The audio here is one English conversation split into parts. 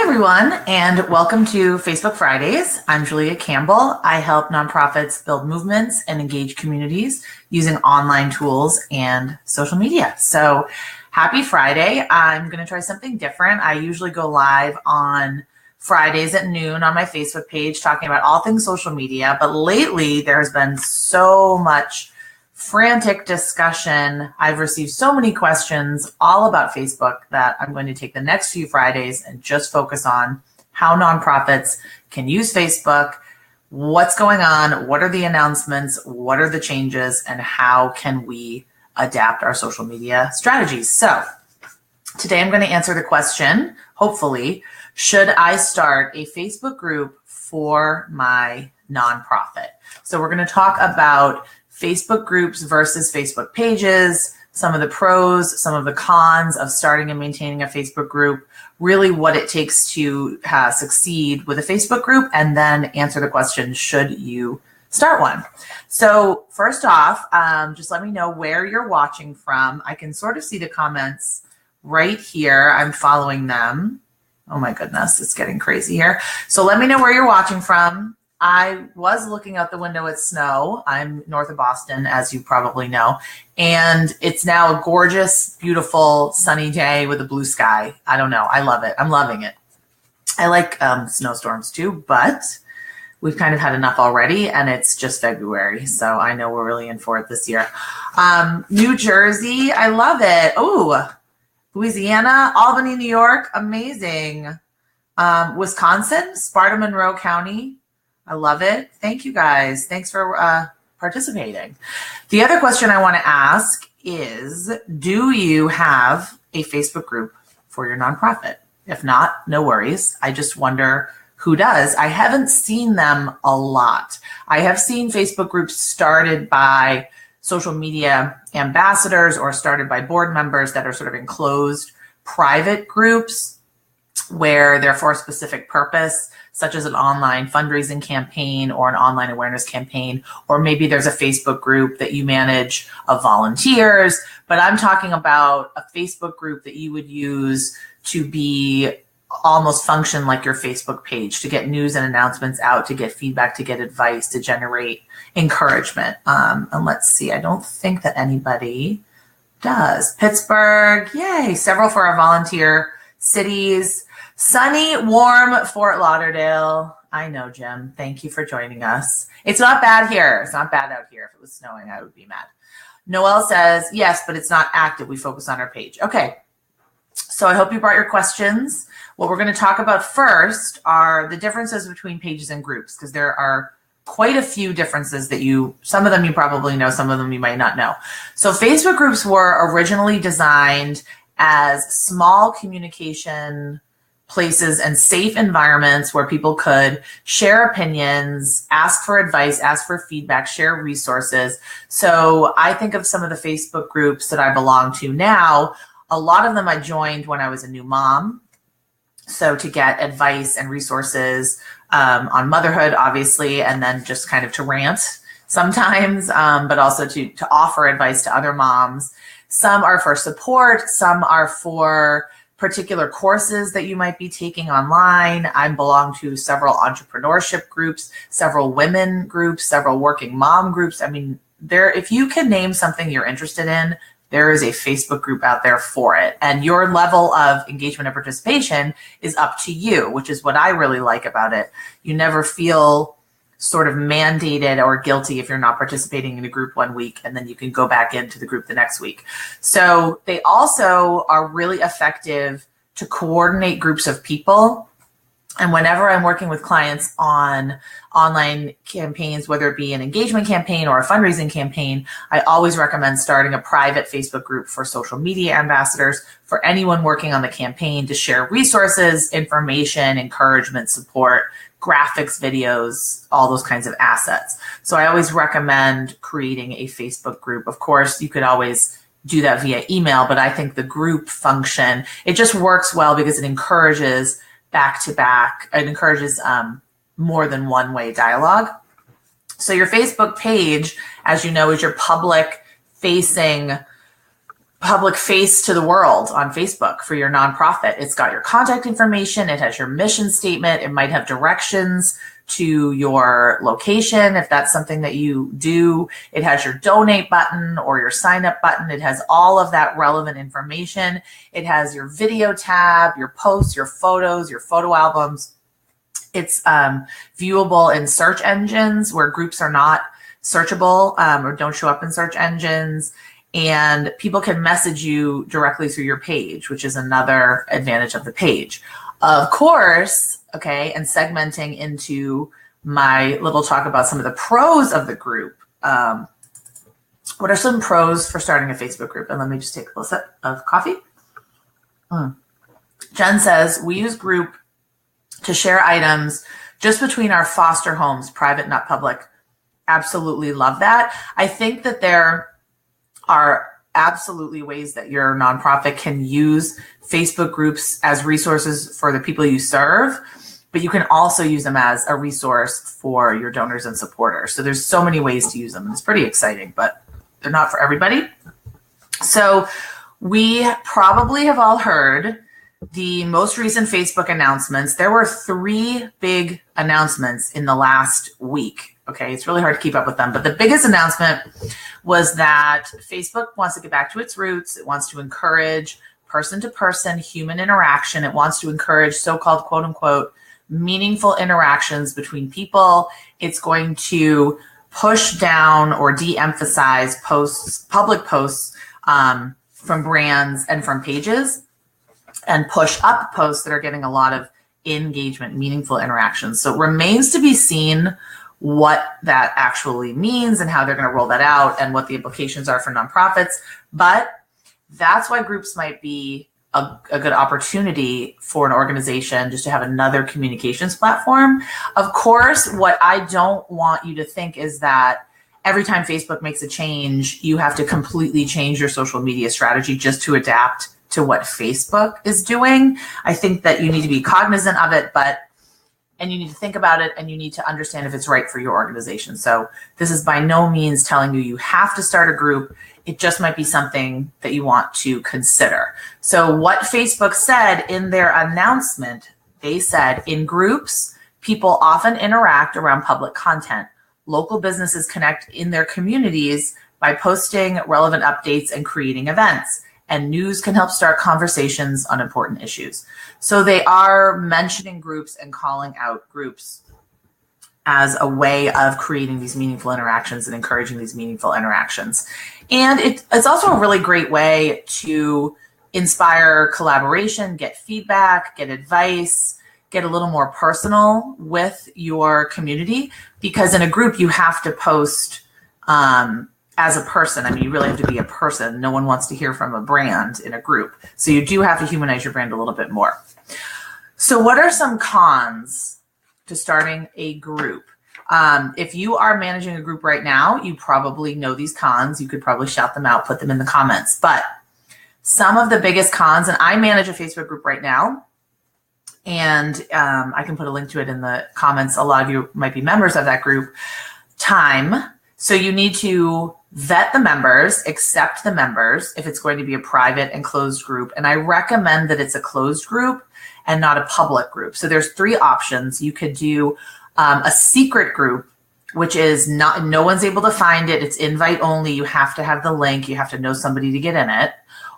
everyone, and welcome to Facebook Fridays. I'm Julia Campbell. I help nonprofits build movements and engage communities using online tools and social media. So happy Friday. I'm going to try something different. I usually go live on Fridays at noon on my Facebook page talking about all things social media, but lately there has been so much frantic discussion. I've received so many questions all about Facebook that I'm going to take the next few Fridays and just focus on how nonprofits can use Facebook, what's going on, what are the announcements, what are the changes, and how can we adapt our social media strategies. So today I'm going to answer the question, hopefully, should I start a Facebook group for my nonprofit? So we're going to talk about Facebook groups versus Facebook pages, some of the pros, some of the cons of starting and maintaining a Facebook group, really what it takes to succeed with a Facebook group, and then answer the question, should you start one? So first off, just let me know where you're watching from. I can sort of see the comments right here. I'm following them. Oh my goodness, it's getting crazy here. So let me know where you're watching from. I was looking out the window at snow. I'm north of Boston, as you probably know, and it's now a gorgeous, beautiful, sunny day with a blue sky. I don't know. I love it. I'm loving it. I like snowstorms too, but we've kind of had enough already, and it's just February, so I know we're really in for it this year. New Jersey, I love it. Oh, Louisiana, Albany, New York, amazing. Wisconsin, Sparta Monroe County. I love it. Thank you guys. Thanks for participating. The other question I want to ask is, do you have a Facebook group for your nonprofit? If not, no worries. I just wonder who does. I haven't seen them a lot. I have seen Facebook groups started by social media ambassadors or started by board members that are sort of enclosed private groups where they're for a specific purpose, such as an online fundraising campaign or an online awareness campaign, or maybe there's a Facebook group that you manage of volunteers. But I'm talking about a Facebook group that you would use to be almost function like your Facebook page, to get news and announcements out, to get feedback, to get advice, to generate encouragement. And let's see, I don't think that anybody does. Pittsburgh, yay, several for our volunteer cities. Sunny, warm Fort Lauderdale. I know, Jim. Thank you for joining us. It's not bad here. It's not bad out here. If it was snowing, I would be mad. Noel says, yes, but it's not active. We focus on our page. Okay. So I hope you brought your questions. What we're going to talk about first are the differences between pages and groups, because there are quite a few differences that some of them you probably know, some of them you might not know. So Facebook groups were originally designed as small communication places and safe environments where people could share opinions, ask for advice, ask for feedback, share resources. So I think of some of the Facebook groups that I belong to now. A lot of them I joined when I was a new mom. So to get advice and resources on motherhood, obviously, and then just kind of to rant sometimes, but also to offer advice to other moms. Some are for support. Some are for particular courses that you might be taking online. I belong to several entrepreneurship groups, several women groups, several working mom groups. I mean, if you can name something you're interested in, there is a Facebook group out there for it. And your level of engagement and participation is up to you, which is what I really like about it. You never feel sort of mandated or guilty if you're not participating in a group one week, and then you can go back into the group the next week. So they also are really effective to coordinate groups of people. And whenever I'm working with clients on online campaigns, whether it be an engagement campaign or a fundraising campaign, I always recommend starting a private Facebook group for social media ambassadors, for anyone working on the campaign, to share resources, information, encouragement, support, graphics, videos, all those kinds of assets. So I always recommend creating a Facebook group. Of course, you could always do that via email, but I think the group function, it just works well because it encourages back-to-back. It encourages more than one-way dialogue. So your Facebook page, as you know, is your public-facing public face to the world on Facebook for your nonprofit. It's got your contact information. It has your mission statement. It might have directions to your location if that's something that you do. It has your donate button or your sign up button. It has all of that relevant information. It has your video tab, your posts, your photos, your photo albums. It's viewable in search engines where groups are not searchable or don't show up in search engines. And people can message you directly through your page, which is another advantage of the page. Of course, okay, and segmenting into my little talk about some of the pros of the group. What are some pros for starting a Facebook group? And let me just take a little sip of coffee. Jen says, we use group to share items just between our foster homes, private, not public. Absolutely love that. I think that there are absolutely ways that your nonprofit can use Facebook groups as resources for the people you serve, but you can also use them as a resource for your donors and supporters. So there's so many ways to use them. It's pretty exciting, but they're not for everybody. So we probably have all heard the most recent Facebook announcements. There were 3 big announcements in the last week. Okay, it's really hard to keep up with them. But the biggest announcement was that Facebook wants to get back to its roots. It wants to encourage person-to-person human interaction. It wants to encourage so-called, quote-unquote, meaningful interactions between people. It's going to push down or de-emphasize posts, public posts from brands and from pages, and push up posts that are getting a lot of engagement, meaningful interactions. So it remains to be seen what that actually means and how they're going to roll that out and what the implications are for nonprofits. But that's why groups might be a good opportunity for an organization just to have another communications platform. Of course, what I don't want you to think is that every time Facebook makes a change, you have to completely change your social media strategy just to adapt to what Facebook is doing. I think that you need to be cognizant of it, and you need to think about it, and you need to understand if it's right for your organization. So this is by no means telling you have to start a group. It just might be something that you want to consider. So what Facebook said in their announcement, they said, in groups, people often interact around public content. Local businesses connect in their communities by posting relevant updates and creating events. And news can help start conversations on important issues. So they are mentioning groups and calling out groups as a way of creating these meaningful interactions and encouraging these meaningful interactions. And it's also a really great way to inspire collaboration, get feedback, get advice, get a little more personal with your community, because in a group you have to post as a person. I mean, you really have to be a person. No one wants to hear from a brand in a group. So you do have to humanize your brand a little bit more. So what are some cons to starting a group? If you are managing a group right now, you probably know these cons. You could probably shout them out, put them in the comments. But some of the biggest cons, and I manage a Facebook group right now, and I can put a link to it in the comments. A lot of you might be members of that group. Time. So you need to vet the members, accept the members if it's going to be a private and closed group. And I recommend that it's a closed group and not a public group. So there's 3 options. You could do a secret group, which is no one's able to find it. It's invite only. You have to have the link. You have to know somebody to get in it.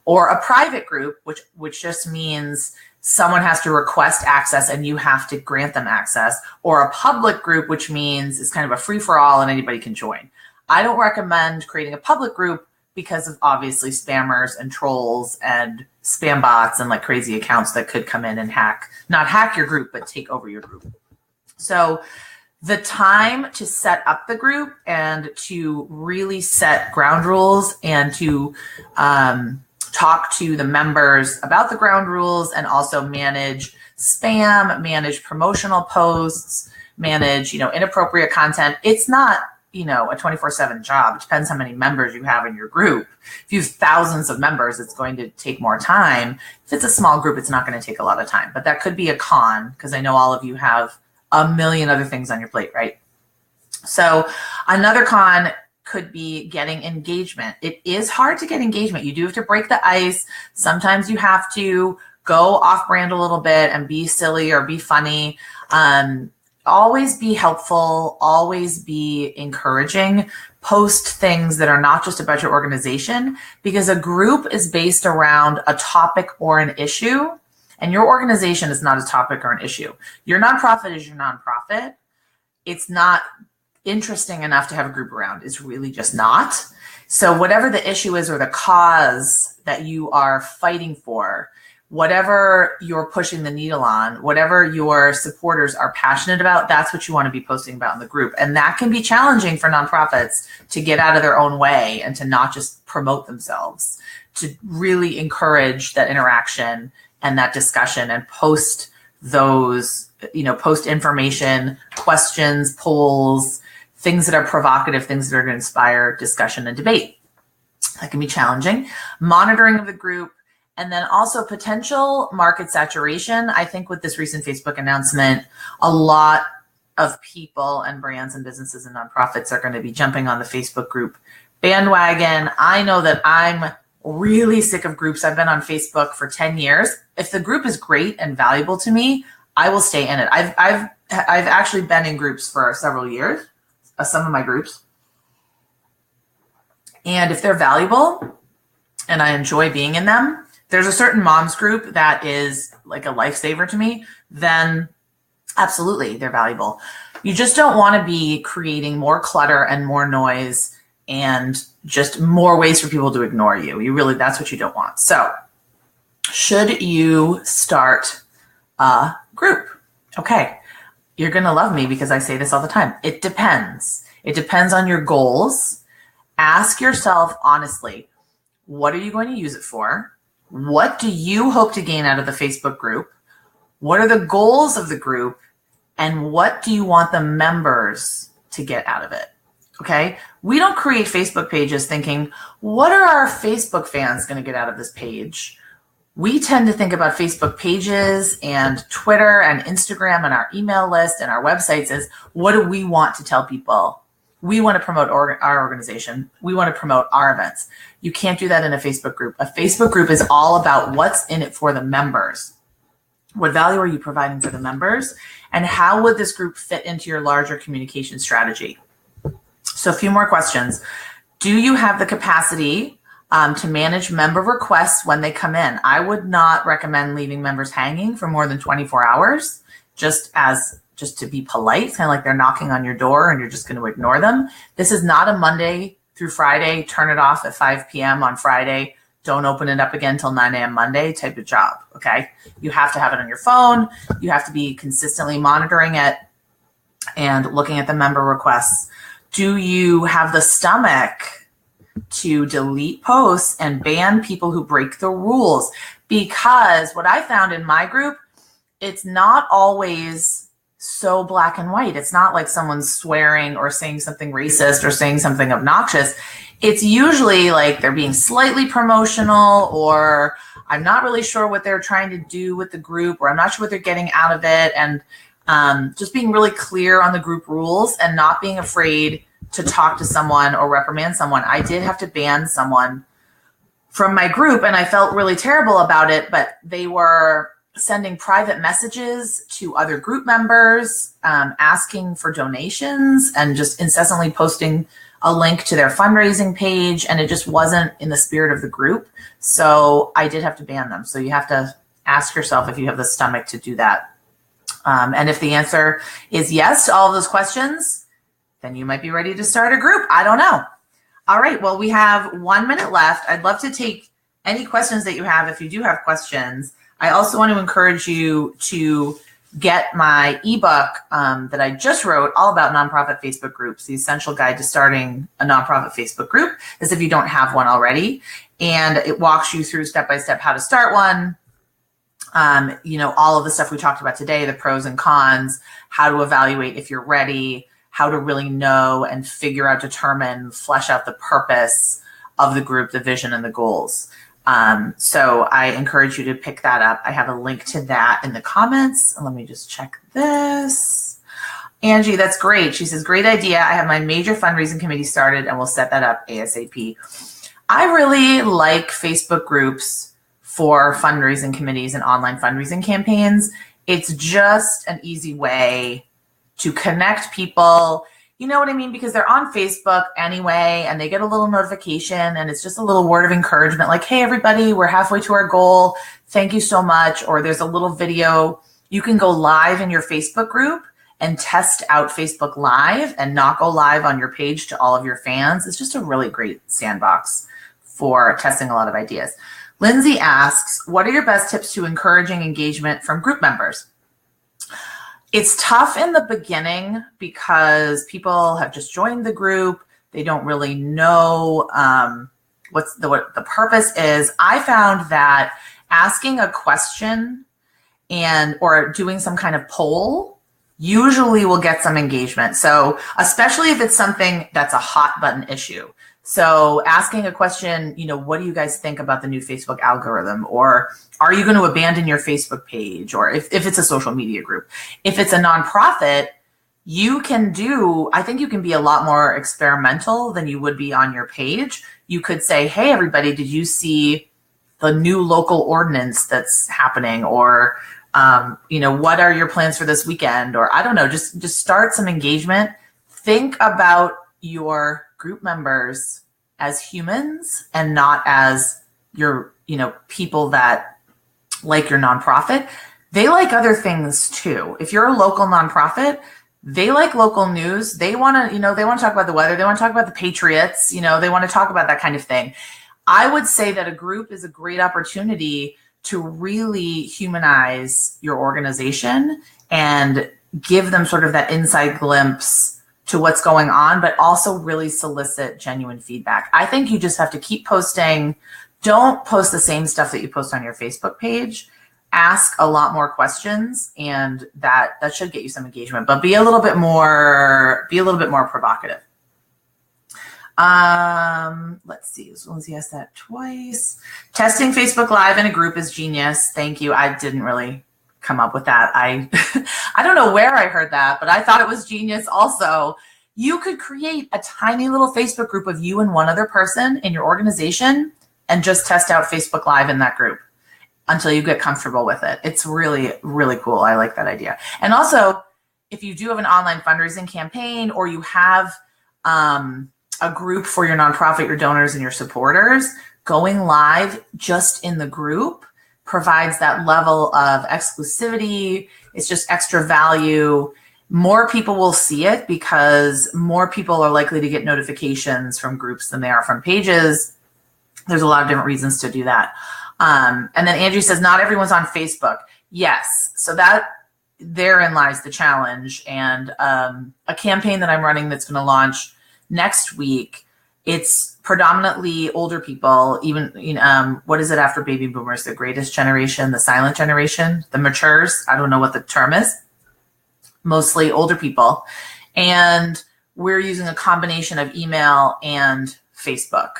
Or a private group, which just means someone has to request access and you have to grant them access. Or a public group, which means it's kind of a free-for-all and anybody can join. I don't recommend creating a public group because of obviously spammers and trolls and spam bots and like crazy accounts that could come in and not hack your group, but take over your group. So the time to set up the group and to really set ground rules and to talk to the members about the ground rules and also manage spam, manage promotional posts, manage, inappropriate content. It's not, a 24/7 job. It depends how many members you have in your group. If you have thousands of members, it's going to take more time. If it's a small group, it's not going to take a lot of time, but that could be a con because I know all of you have a million other things on your plate, right? So another con could be getting engagement. It is hard to get engagement. You do have to break the ice. Sometimes you have to go off brand a little bit and be silly or be funny. Always be helpful, always be encouraging. Post things that are not just about your organization, because a group is based around a topic or an issue, and your organization is not a topic or an issue. Your nonprofit is your nonprofit. It's not interesting enough to have a group around. It's really just not. So whatever the issue is or the cause that you are fighting for, whatever you're pushing the needle on, whatever your supporters are passionate about, that's what you want to be posting about in the group. And that can be challenging for nonprofits to get out of their own way and to not just promote themselves, to really encourage that interaction and that discussion and post those, post information, questions, polls, things that are provocative, things that are going to inspire discussion and debate. That can be challenging. Monitoring of the group. And then also potential market saturation. I think with this recent Facebook announcement, a lot of people and brands and businesses and nonprofits are going to be jumping on the Facebook group bandwagon. I know that I'm really sick of groups. I've been on Facebook for 10 years. If the group is great and valuable to me, I will stay in it. I've actually been in groups for several years, some of my groups. And if they're valuable and I enjoy being in them, there's a certain moms group that is like a lifesaver to me, then absolutely they're valuable. You just don't want to be creating more clutter and more noise and just more ways for people to ignore you. That's what you don't want. So should you start a group? Okay. You're going to love me because I say this all the time. It depends. It depends on your goals. Ask yourself honestly, what are you going to use it for? What do you hope to gain out of the Facebook group? What are the goals of the group? And what do you want the members to get out of it? Okay. We don't create Facebook pages thinking, what are our Facebook fans going to get out of this page? We tend to think about Facebook pages and Twitter and Instagram and our email list and our websites as, what do we want to tell people? We want to promote our organization. We want to promote our events. You can't do that in a Facebook group. A Facebook group is all about what's in it for the members. What value are you providing for the members? And how would this group fit into your larger communication strategy? So a few more questions. Do you have the capacity to manage member requests when they come in? I would not recommend leaving members hanging for more than 24 hours, just to be polite, kind of like they're knocking on your door and you're just going to ignore them. This is not a Monday through Friday, turn it off at 5 p.m. on Friday, don't open it up again till 9 a.m. Monday type of job, okay? You have to have it on your phone. You have to be consistently monitoring it and looking at the member requests. Do you have the stomach to delete posts and ban people who break the rules? Because what I found in my group, it's not always so black and white. It's not like someone's swearing or saying something racist or saying something obnoxious. It's usually like they're being slightly promotional, or I'm not really sure what they're trying to do with the group, or I'm not sure what they're getting out of it. And just being really clear on the group rules and not being afraid to talk to someone or reprimand someone. I did have to ban someone from my group and I felt really terrible about it, but they were sending private messages to other group members, asking for donations and just incessantly posting a link to their fundraising page. And it just wasn't in the spirit of the group. So I did have to ban them. So you have to ask yourself if you have the stomach to do that. And if the answer is yes to all of those questions, then you might be ready to start a group. I don't know. All right. Well, we have 1 minute left. I'd love to take any questions that you have if you do have questions. I also want to encourage you to get my ebook that I just wrote all about nonprofit Facebook groups, the essential guide to starting a nonprofit Facebook group, as if you don't have one already. And it walks you through step-by-step how to start one. All of the stuff we talked about today, the pros and cons, how to evaluate if you're ready, how to really know and figure out, determine, flesh out the purpose of the group, the vision and the goals. So I encourage you to pick that up. I have a link to that in the comments. Let me just check this. Angie, that's great. She says, great idea. I have my major fundraising committee started and we'll set that up ASAP. I really like Facebook groups for fundraising committees and online fundraising campaigns. It's just an easy way to connect people. You know what I mean? Because they're on Facebook anyway, and they get a little notification, and it's just a little word of encouragement like, hey, everybody, we're halfway to our goal. Thank you so much. Or there's a little video. You can go live in your Facebook group and test out Facebook Live and not go live on your page to all of your fans. It's just a really great sandbox for testing a lot of ideas. Lindsay asks, what are your best tips to encouraging engagement from group members? It's tough in the beginning because people have just joined the group. They don't really know what the purpose is. I found that asking a question or doing some kind of poll usually will get some engagement. So especially if it's something that's a hot button issue. So asking a question, what do you guys think about the new Facebook algorithm? Or are you going to abandon your Facebook page? Or if it's a social media group. If it's a nonprofit, I think you can be a lot more experimental than you would be on your page. You could say, hey, everybody, did you see the new local ordinance that's happening? Or, what are your plans for this weekend? Or I don't know, just start some engagement. Think about your group members as humans and not as your, people that like your nonprofit. They like other things too. If you're a local nonprofit, they like local news. They want to, they want to talk about the weather. They want to talk about the Patriots. They want to talk about that kind of thing. I would say that a group is a great opportunity to really humanize your organization and give them sort of that inside glimpse to what's going on, but also really solicit genuine feedback. I think you just have to keep posting. Don't post the same stuff that you post on your Facebook page. Ask a lot more questions, and that should get you some engagement, but be a little bit more provocative. Let's see. Lindsay asked that twice. Testing Facebook Live in a group is genius. Thank you. I didn't really come up with that. I don't know where I heard that, but I thought it was genius also. You could create a tiny little Facebook group of you and one other person in your organization and just test out Facebook Live in that group until you get comfortable with it. It's really, really cool. I like that idea. And also, if you do have an online fundraising campaign, or you have a group for your nonprofit, your donors, and your supporters, going live just in the group provides that level of exclusivity. It's just extra value. More people will see it because more people are likely to get notifications from groups than they are from pages. There's a lot of different reasons to do that. And then Andrew says, not everyone's on Facebook. Yes. So therein lies the challenge. And a campaign that I'm running that's going to launch next week, it's predominantly older people, even, what is it after baby boomers? The greatest generation, the silent generation, the matures. I don't know what the term is. Mostly older people. And we're using a combination of email and Facebook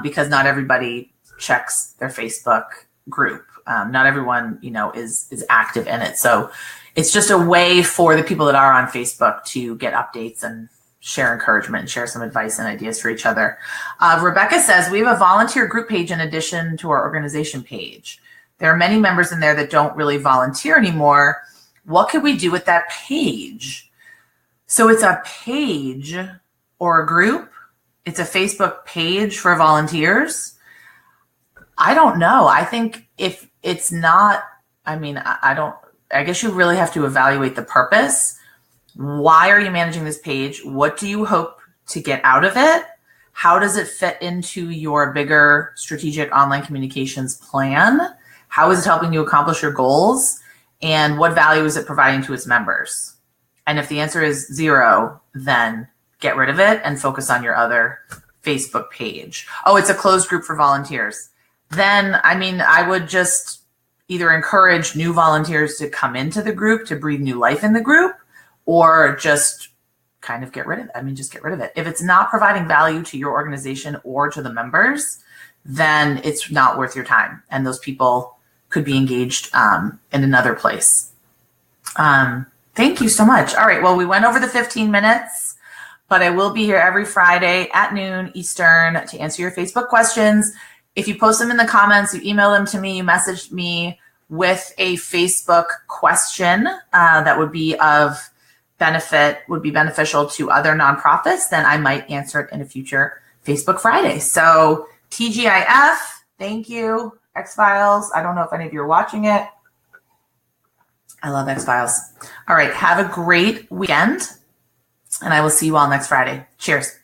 because not everybody checks their Facebook group. Not everyone, is active in it. So it's just a way for the people that are on Facebook to get updates and share encouragement and share some advice and ideas for each other. Rebecca says, we have a volunteer group page in addition to our organization page. There are many members in there that don't really volunteer anymore. What could we do with that page? So it's a page or a group. It's a Facebook page for volunteers. I don't know. I think if it's not, I guess you really have to evaluate the purpose. Why are you managing this page? What do you hope to get out of it? How does it fit into your bigger strategic online communications plan? How is it helping you accomplish your goals? And what value is it providing to its members? And if the answer is 0, then get rid of it and focus on your other Facebook page. Oh, it's a closed group for volunteers. Then, I would just either encourage new volunteers to come into the group to breathe new life in the group, or just kind of get rid of it. Just get rid of it. If it's not providing value to your organization or to the members, then it's not worth your time. And those people could be engaged in another place. Thank you so much. All right. Well, we went over the 15 minutes, but I will be here every Friday at noon Eastern to answer your Facebook questions. If you post them in the comments, you email them to me, you messaged me with a Facebook question that would be of benefit, would be beneficial to other nonprofits, then I might answer it in a future Facebook Friday. So TGIF, thank you. X-Files, I don't know if any of you are watching it. I love X-Files. All right, have a great weekend, and I will see you all next Friday. Cheers.